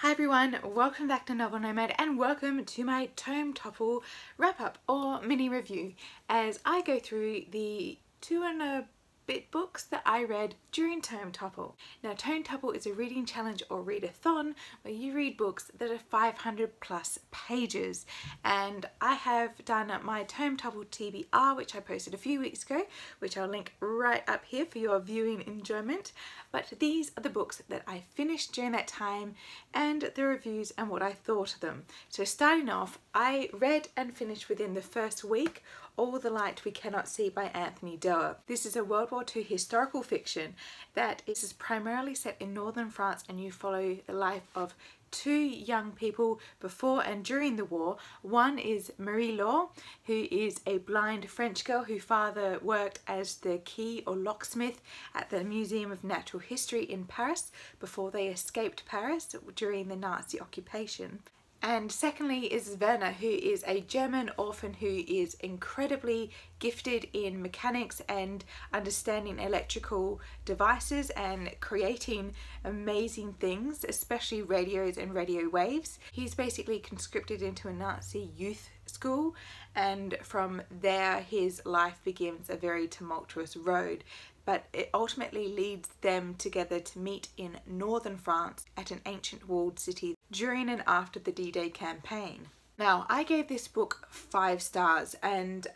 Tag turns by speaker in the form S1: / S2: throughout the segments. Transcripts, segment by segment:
S1: Hi everyone, welcome back to Novel Nomad and welcome to my Tome Topple wrap up or mini review as I go through the 2 and a bit books that I read during Tome Topple. Now Tome Topple is a reading challenge or readathon where you read books that are 500 plus pages, and I have done my Tome Topple TBR, which I posted a few weeks ago, which I'll link right up here for your viewing enjoyment. But these are the books that I finished during that time and the reviews and what I thought of them. So starting off, I read and finished within the first week All the Light We Cannot See by Anthony Doerr. This is a World War II historical fiction that is primarily set in northern France, and you follow the life of 2 young people before and during the war. One is Marie-Laure, who is a blind French girl whose father worked as the key or locksmith at the Museum of Natural History in Paris before they escaped Paris during the Nazi occupation. And secondly is Werner, who is a German orphan who is incredibly gifted in mechanics and understanding electrical devices and creating amazing things, especially radios and radio waves. He's basically conscripted into a Nazi youth school, and from there his life begins a very tumultuous road. But it ultimately leads them together to meet in northern France at an ancient walled city during and after the D-Day campaign. Now, I gave this book 5 stars, and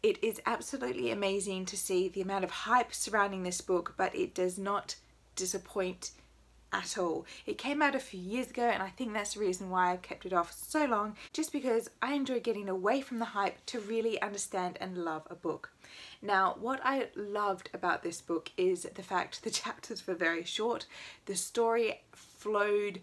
S1: it is absolutely amazing to see the amount of hype surrounding this book, but it does not disappoint at all. It came out a few years ago, and I think that's the reason why I've kept it off so long, just because I enjoy getting away from the hype to really understand and love a book. Now, what I loved about this book is the fact the chapters were very short. The story flowed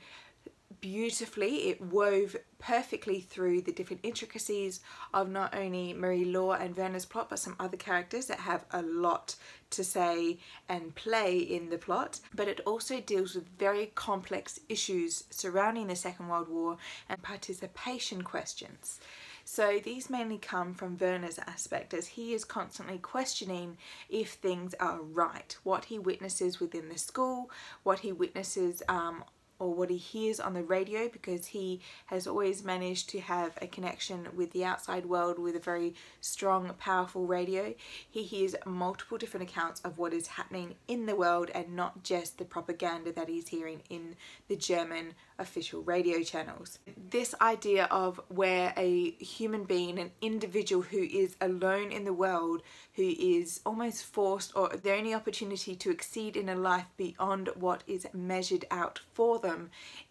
S1: beautifully. It wove perfectly through the different intricacies of not only Marie-Laure and Werner's plot, but some other characters that have a lot to say and play in the plot. But it also deals with very complex issues surrounding the Second World War and participation questions. So these mainly come from Werner's aspect, as he is constantly questioning if things are right, what he witnesses within the school, what he witnesses or what he hears on the radio, because he has always managed to have a connection with the outside world with a very strong, powerful radio. He hears multiple different accounts of what is happening in the world and not just the propaganda that he's hearing in the German official radio channels. This idea of where a human being, an individual who is alone in the world, who is almost forced, or the only opportunity to exceed in a life beyond what is measured out for them,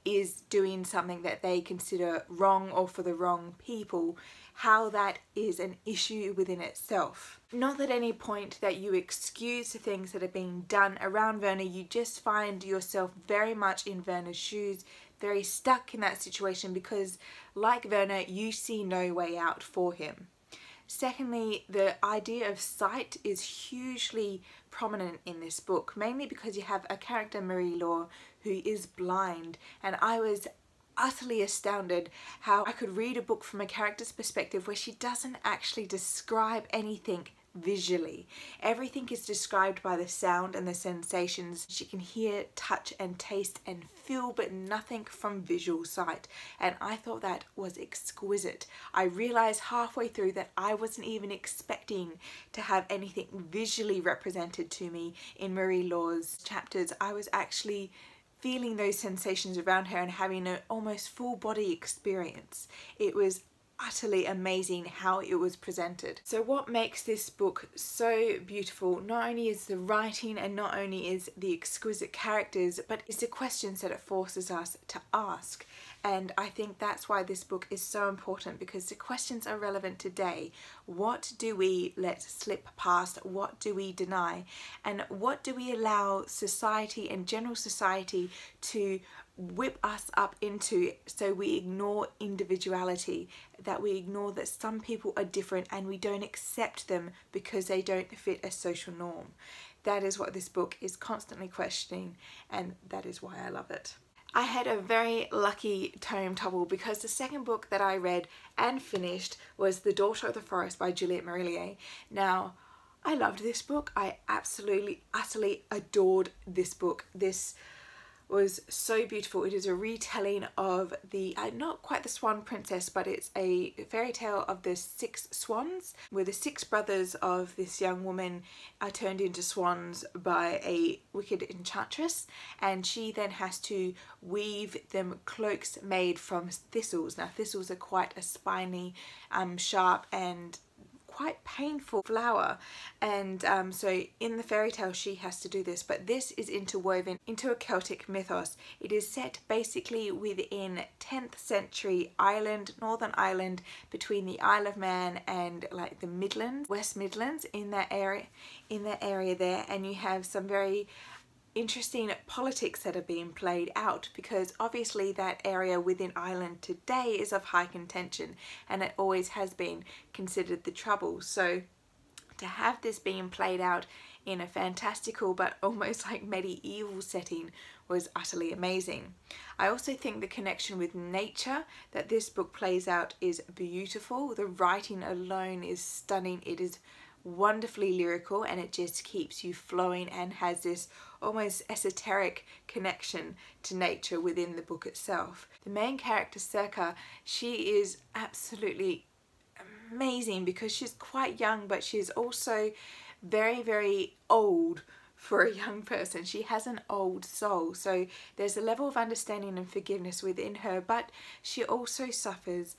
S1: is doing something that they consider wrong or for the wrong people, how that is an issue within itself. Not at any point that you excuse the things that are being done around Werner, you just find yourself very much in Werner's shoes, very stuck in that situation, because like Werner, you see no way out for him. Secondly, the idea of sight is hugely prominent in this book, mainly because you have a character, Marie-Laure, who is blind, and I was utterly astounded how I could read a book from a character's perspective where she doesn't actually describe anything visually. Everything is described by the sound and the sensations she can hear, touch and taste and feel, but nothing from visual sight, and I thought that was exquisite. I realized halfway through that I wasn't even expecting to have anything visually represented to me in Marie-Laure's chapters. I was actually feeling those sensations around her and having an almost full body experience. It was utterly amazing how it was presented. So what makes this book so beautiful not only is the writing and not only is the exquisite characters, but it's the questions that it forces us to ask. And I think that's why this book is so important, because the questions are relevant today. What do we let slip past? What do we deny? And what do we allow society and general society to whip us up into, so we ignore individuality, that we ignore that some people are different and we don't accept them because they don't fit a social norm. That is what this book is constantly questioning, and that is why I love it. I had a very lucky Tome Topple, because the second book that I read and finished was The Daughter of the Forest by Juliette Marillier. Now, I loved this book. I absolutely, utterly adored this book. This was so beautiful. It is a retelling of the, not quite the Swan Princess, but it's a fairy tale of the 6 swans, where the 6 brothers of this young woman are turned into swans by a wicked enchantress, and she then has to weave them cloaks made from thistles. Now thistles are quite a spiny, sharp and quite painful flower, and so in the fairy tale she has to do this, but this is interwoven into a Celtic mythos. It is set basically within 10th century Ireland, Northern Ireland, between the Isle of Man and like the Midlands, West Midlands, in that area there, and you have some very interesting politics that are being played out, because obviously that area within Ireland today is of high contention, and it always has been considered the Troubles. So to have this being played out in a fantastical but almost like medieval setting was utterly amazing. I also think the connection with nature that this book plays out is beautiful. The writing alone is stunning. It is wonderfully lyrical, and it just keeps you flowing and has this almost esoteric connection to nature within the book itself. The main character, Circa, she is absolutely amazing because she's quite young, but she's also very, very old for a young person. She has an old soul, so there's a level of understanding and forgiveness within her, but she also suffers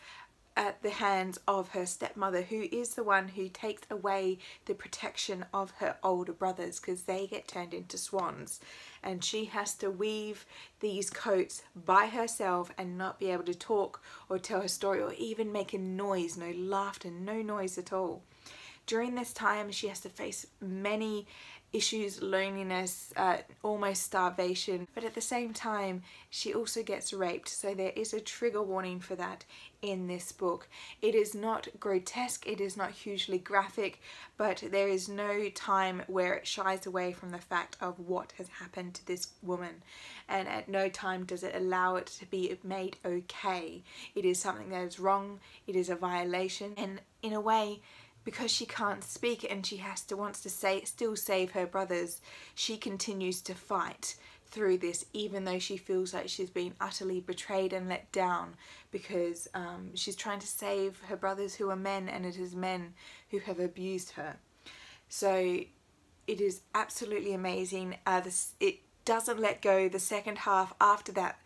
S1: at the hands of her stepmother, who is the one who takes away the protection of her older brothers because they get turned into swans, and she has to weave these coats by herself and not be able to talk or tell her story or even make a noise. No laughter, no noise at all. During this time she has to face many issues, loneliness, almost starvation, but at the same time she also gets raped, so there is a trigger warning for that in this book. It is not grotesque, it is not hugely graphic, but there is no time where it shies away from the fact of what has happened to this woman, and at no time does it allow it to be made okay. It is something that is wrong, it is a violation, and in a way, because she can't speak and she wants to still save her brothers, she continues to fight through this, even though she feels like she's been utterly betrayed and let down, because she's trying to save her brothers who are men, and it is men who have abused her. So it is absolutely amazing. It doesn't let go. The second half after that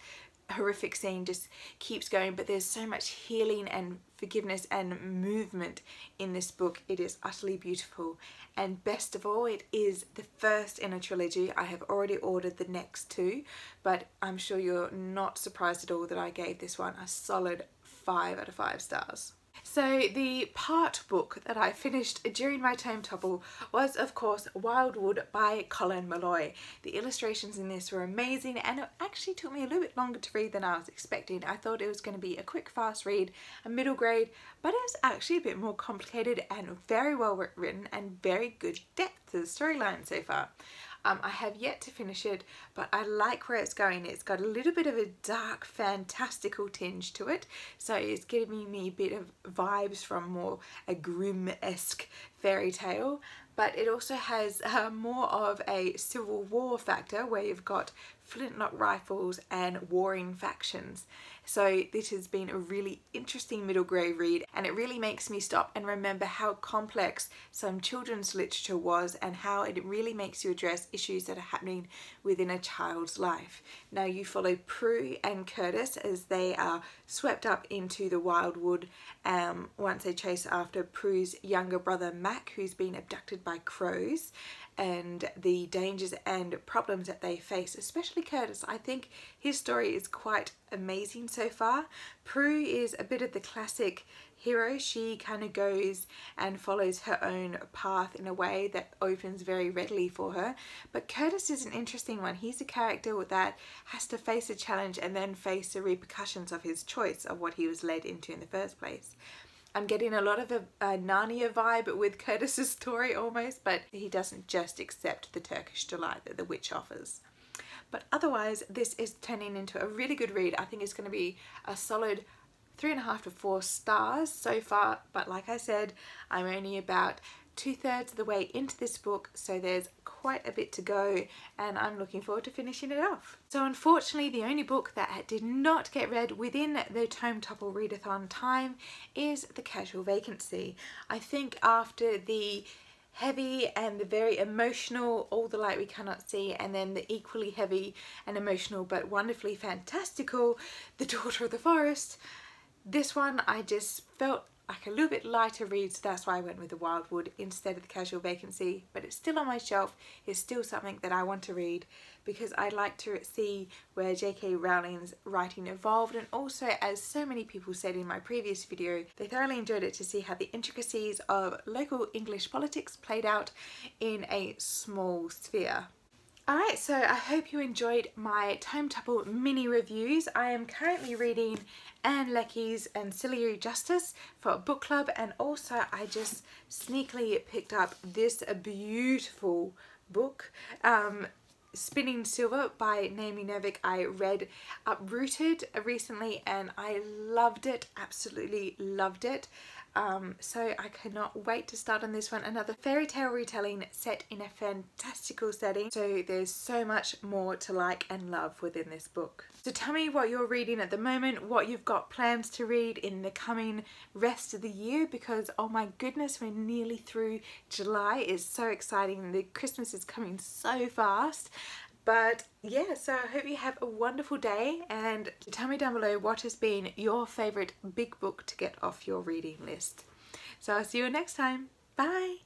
S1: horrific scene just keeps going, but there's so much healing and forgiveness and movement in this book. It is utterly beautiful, and best of all, it is the first in a trilogy. I have already ordered the next 2, but I'm sure you're not surprised at all that I gave this one a solid 5 out of 5 stars. So the part book that I finished during my Tome Topple was of course Wildwood by Colin Malloy. The illustrations in this were amazing, and it actually took me a little bit longer to read than I was expecting. I thought it was going to be a quick fast read, a middle grade, but it was actually a bit more complicated and very well written and very good depth to the storyline so far. I have yet to finish it, but I like where it's going. It's got a little bit of a dark, fantastical tinge to it, so it's giving me a bit of vibes from more a grim-esque fairy tale, but it also has more of a Civil War factor where you've got flintlock rifles and warring factions. So this has been a really interesting middle grade read, and it really makes me stop and remember how complex some children's literature was and how it really makes you address issues that are happening within a child's life. Now you follow Prue and Curtis as they are swept up into the Wildwood once they chase after Prue's younger brother Mac, who's been abducted by crows, and the dangers and problems that they face, especially Curtis. I think his story is quite amazing so far. Prue is a bit of the classic hero. She kind of goes and follows her own path in a way that opens very readily for her. But Curtis is an interesting one. He's a character that has to face a challenge and then face the repercussions of his choice of what he was led into in the first place. I'm getting a lot of a Narnia vibe with Curtis's story almost, but he doesn't just accept the Turkish delight that the witch offers. But otherwise, this is turning into a really good read. I think it's going to be a solid 3.5 to 4 stars so far, but like I said, I'm only about 2/3 of the way into this book, so there's quite a bit to go and I'm looking forward to finishing it off. So unfortunately the only book that did not get read within the Tome Topple readathon time is The Casual Vacancy. I think after the heavy and the very emotional All the Light We Cannot See, and then the equally heavy and emotional but wonderfully fantastical The Daughter of the Forest, this one I just felt like a little bit lighter read, so that's why I went with The Wildwood instead of The Casual Vacancy. But it's still on my shelf, it's still something that I want to read because I'd like to see where J.K. Rowling's writing evolved, and also, as so many people said in my previous video, they thoroughly enjoyed it to see how the intricacies of local English politics played out in a small sphere. Alright, so I hope you enjoyed my Tome Topple mini reviews. I am currently reading Anne Leckie's Ancillary Justice for a book club, and also I just sneakily picked up this beautiful book, Spinning Silver by Naomi Novik. I read Uprooted recently and I loved it, absolutely loved it. So I cannot wait to start on this one. Another fairy tale retelling set in a fantastical setting. So there's so much more to like and love within this book. So tell me what you're reading at the moment, what you've got plans to read in the coming rest of the year, because oh my goodness, we're nearly through July. It's so exciting. The Christmas is coming so fast. But yeah, so I hope you have a wonderful day, and tell me down below what has been your favourite big book to get off your reading list. So I'll see you next time. Bye!